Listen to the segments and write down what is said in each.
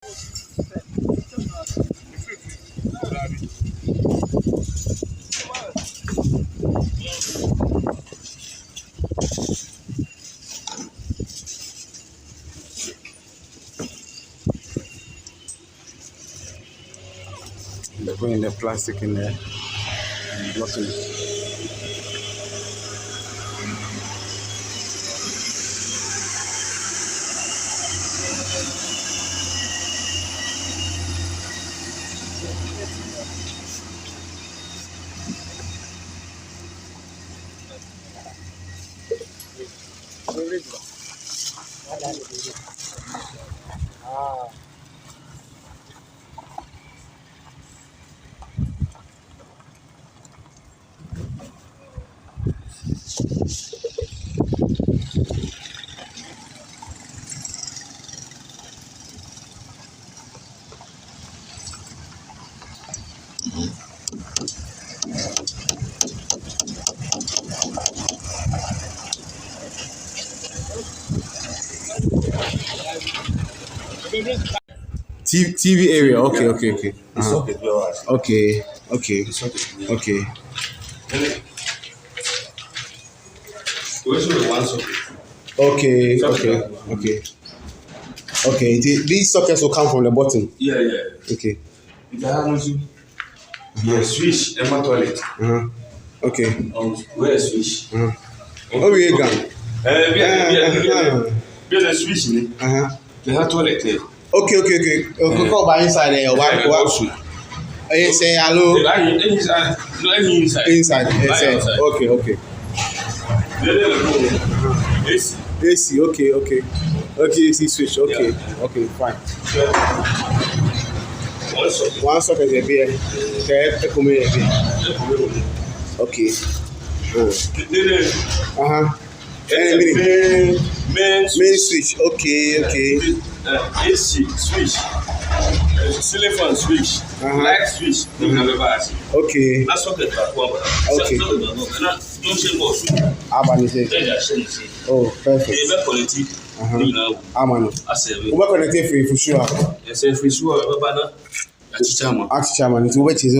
They're putting the plastic in there and blocking it. TV area. Okay. Okay. Okay. These sockets will come from the bottom. Yeah. Okay. Switch and my toilet. Okay. Where is switch? Oh, we got. There's a switch. There's a toilet there. Okay. Go by inside there. Say hello. Inside. Okay. AC. Okay. AC switch. Okay, fine. One socket is here. Okay. Main switch. Okay. AC switch. Ceiling fan switch. Light switch. Okay. That's what Okay. Oh, perfect. Amano. What connected for sure? Yes, if we saw a banner, Chairman, it's which is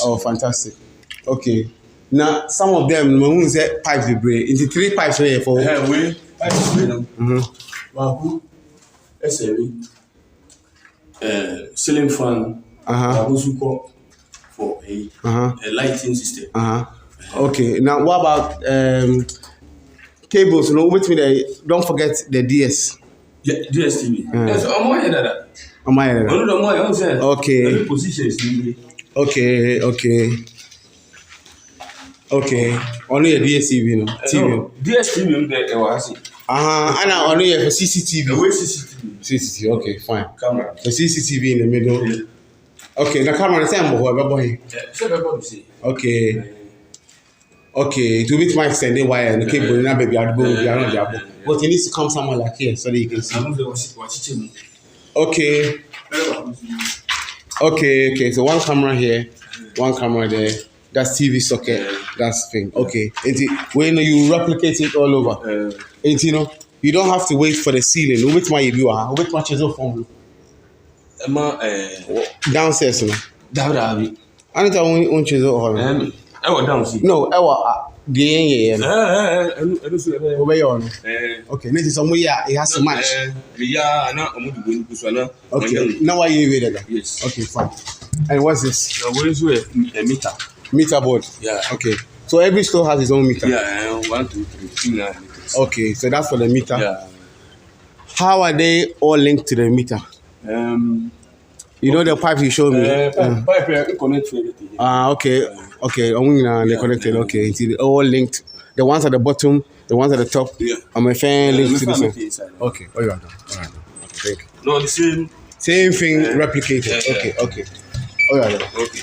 oh, fantastic. Okay. Now, some of them, when say pipes vibrate, into 3 pipes here for we ceiling fan, for a lighting system. Okay. Now, what about cables? You know, with me, don't forget the DS. Yeah, DSTV. Yes, I'm more that. Okay. Positions. Okay. Only a DSTV, no. TV. DSTV there was. And only a CCTV. CCTV. Okay, fine. Camera. The CCTV in the middle. Yeah. Okay, the camera is same boy. Okay, to which my extended wire and the cable now baby are not. But it needs to come somewhere like here so that you can see. Okay. So one camera here, one camera there. That's TV socket. That's thing. Okay. When you replicate it all over, you don't have to wait for the ceiling. Which one you do? Which one is your phone? Downstairs, no. Down. I don't want you to. No, okay, this is somewhere it has to match. Okay, now why you read that? Yes. Okay, fine. And what's this? A meter. Meter board. Yeah. Okay. So every store has its own meter. Yeah, 1, 2, 3, 4 meters. Okay, so that's for the meter. Yeah. How are they all linked to the meter? You know the pipe you showed me? Pipe connect to everything. Okay. They're connected. Okay. It's all linked. The ones at the bottom, the ones at the top. Yeah. I'm a fan linked to this one. one. Okay. Oh, you are done. All right. Thank you. No, the same. Same thing replicated. Okay. Oh, yeah. Okay.